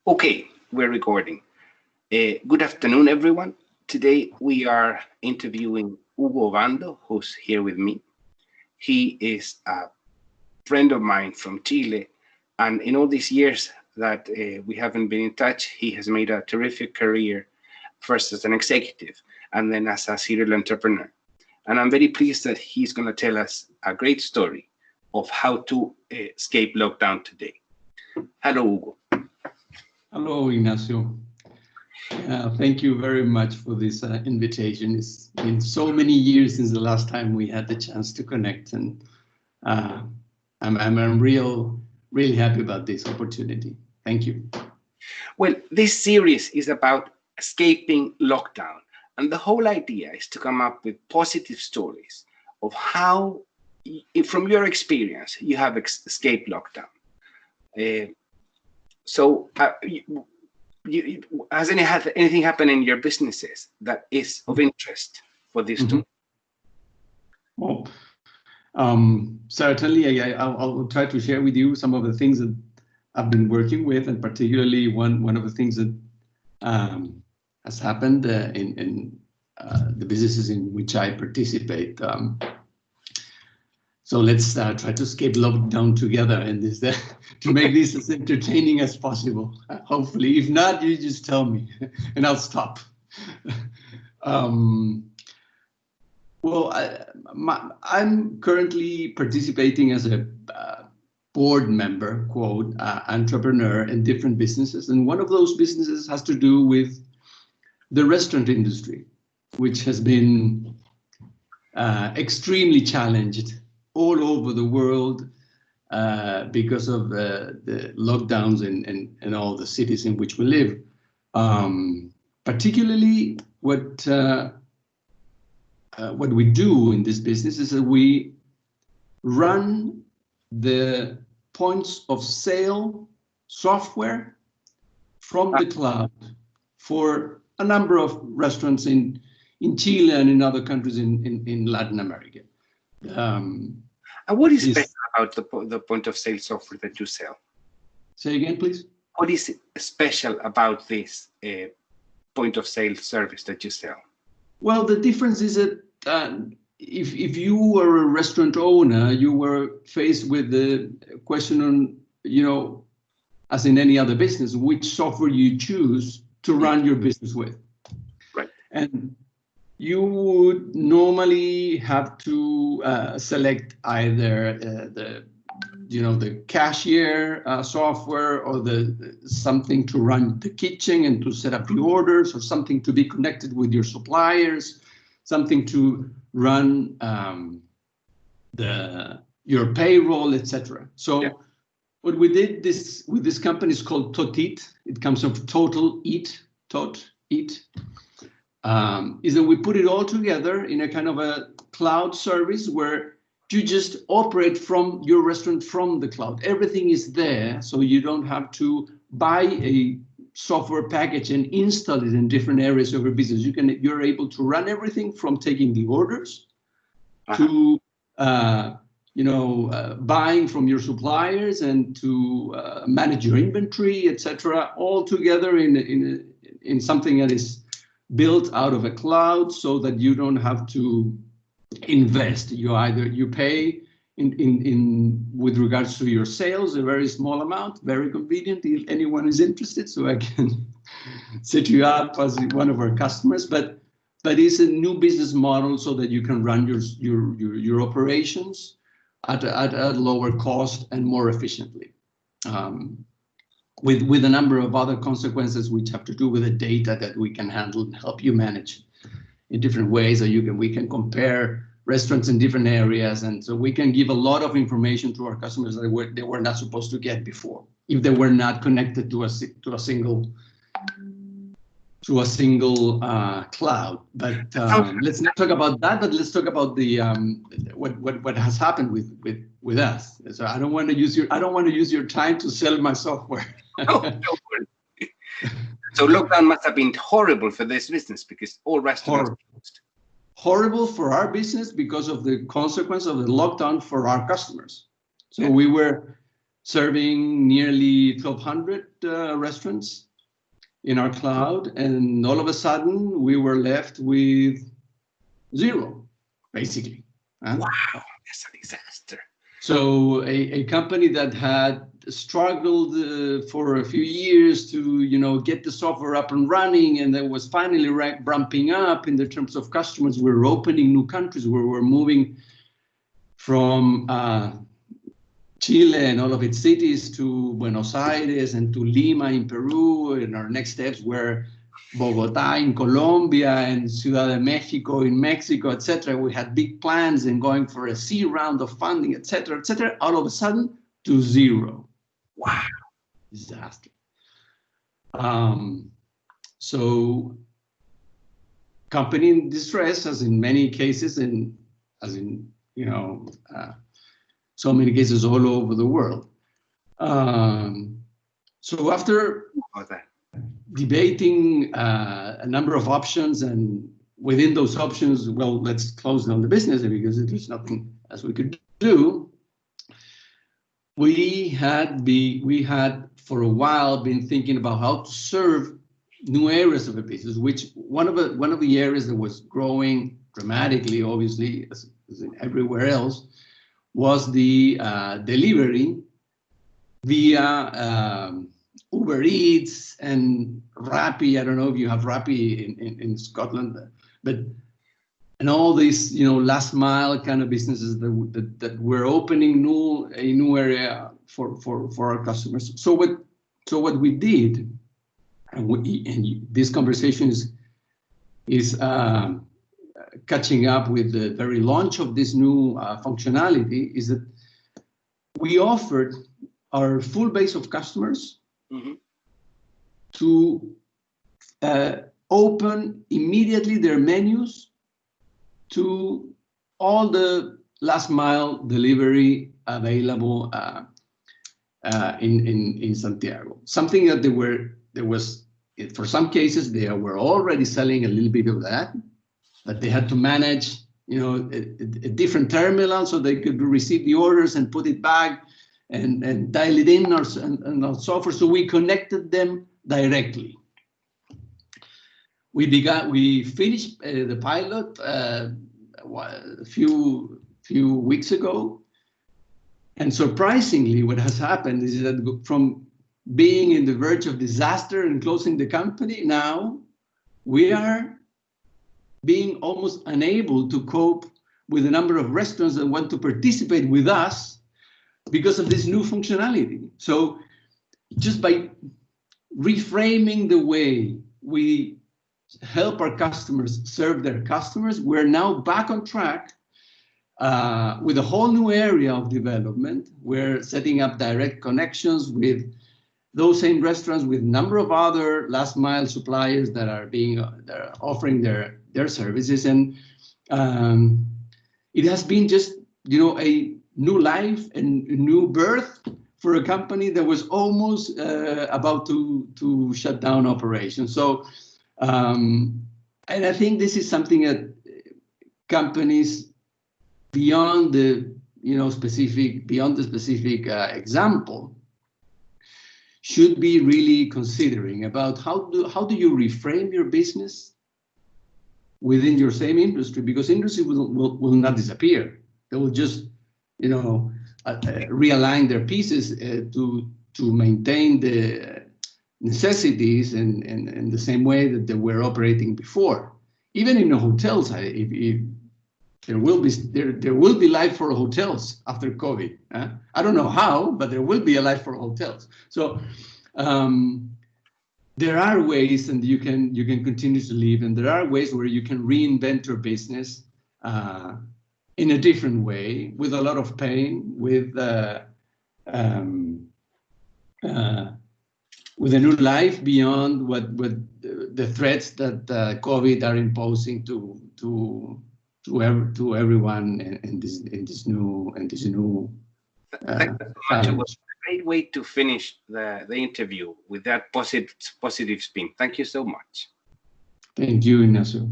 Okay, we're recording. Good afternoon, everyone. Today we are interviewing Hugo Bando, who's here with me. He is a friend of mine from Chile, and in all these years that we haven't been in touch, he has made a terrific career, first as an executive and then as a serial entrepreneur. And I'm very pleased that he's going to tell us a great story of how to escape lockdown today. Hello, Hugo. Hello, Ignacio. Thank you very much for this invitation. It's been so many years since the last time we had the chance to connect, and I'm really happy about this opportunity. Thank you. Well, this series is about escaping lockdown, and the whole idea is to come up with positive stories of how, from your experience, you have escaped lockdown. Has anything happened in your businesses that is of interest for this story? Well, certainly, I'll try to share with you some of the things that I've been working with, and particularly one of the things that has happened in the businesses in which I participate. So let's try to escape lockdown together and this to make this as entertaining as possible. Hopefully, if not, you just tell me and I'll stop. Well, I'm currently participating as a board member, quote, entrepreneur in different businesses. And one of those businesses has to do with the restaurant industry, which has been extremely challenged all over the world because of the lockdowns in all the cities in which we live. Particularly what we do in this business is that we run the points of sale software from the cloud for a number of restaurants in Chile and in other countries in Latin America. And what is special about the point of sale software that you sell? Say again, please. What is special about this point of sale service that you sell? Well, the difference is that if you were a restaurant owner, you were faced with the question on, as in any other business, which software you choose to run your business with. Right. And you would normally have to select either the cashier software or something to run the kitchen and to set up the orders, or something to be connected with your suppliers, something to run your payroll, etc. So yeah. What we did with this company is called Totit. It comes from Total Eat, Tot Eat. Is that we put it all together in a kind of a cloud service where you just operate from your restaurant from the cloud. Everything is there, so you don't have to buy a software package and install it in different areas of your business. You're able to run everything from taking the orders to buying from your suppliers and to manage your inventory, etc. All together in something that is built out of a cloud, so that you don't have to invest. You pay in with regards to your sales a very small amount, very convenient if anyone is interested, so I can set you up as one of our customers. But it's a new business model so that you can run your operations at a lower cost and more efficiently. With a number of other consequences which have to do with the data that we can handle and help you manage in different ways. So we can compare restaurants in different areas, and so we can give a lot of information to our customers that they were not supposed to get before, if they were not connected to a single cloud. But let's not talk about that. But let's talk about the what has happened with us. So I don't want to use your time to sell my software. No, don't worry. So lockdown must have been horrible for this business because all restaurants closed. Horrible for our business because of the consequence of the lockdown for our customers. So we were serving nearly 1,200 restaurants in our cloud. And all of a sudden, we were left with 0, basically. Wow, that's a disaster. So a company that had struggled for a few years to get the software up and running, and that was finally ramping up in the terms of customers. We were opening new countries. We were moving from Chile and all of its cities to Buenos Aires and to Lima in Peru, and our next steps were Bogotá in Colombia and Ciudad de Mexico in Mexico, etc. We had big plans and going for a C round of funding, etc., etc. All of a sudden to 0. Wow, disaster. So, company in distress, as in many cases, and as in so many cases all over the world. So after debating a number of options, and within those options, well, let's close down the business because there's nothing else we could do. We had for a while been thinking about how to serve new areas of the business, which one of the areas that was growing dramatically, obviously, as in everywhere else, was the delivery via Uber Eats and Rappi. I don't know if you have Rappi in Scotland, and all these last mile kind of businesses that were opening a new area for our customers. So what we did, and this conversation is catching up with the very launch of this new functionality, is that we offered our full base of customers to open immediately their menus to all the last mile delivery available in Santiago. Something that there was for some cases they were already selling a little bit of that, but they had to manage a different terminal so they could receive the orders and put it back and dial it in our software. So we connected them directly. We finished the pilot a few weeks ago, and surprisingly, what has happened is that from being in the verge of disaster and closing the company, now we are being almost unable to cope with the number of restaurants that want to participate with us because of this new functionality. So just by reframing the way we help our customers serve their customers, we're now back on track with a whole new area of development. We're setting up direct connections with those same restaurants, with a number of other last mile suppliers that are offering their services, and it has been just a new life and a new birth for a company that was almost about to shut down operations. So, and I think this is something that companies beyond the specific example should be really considering about how do you reframe your business within your same industry, because industry will not disappear. They will just realign their pieces to maintain the necessities in the same way that they were operating before. Even in the hotels, there will be life for hotels after COVID. I don't know how, but there will be a life for hotels. So there are ways, and you can continue to live, and there are ways where you can reinvent your business in a different way, with a lot of pain, with a new life beyond what the threats that COVID are imposing to everyone in this new. Thank you so much. It was a great way to finish the interview with that positive spin. Thank you so much. Thank you, Ignacio.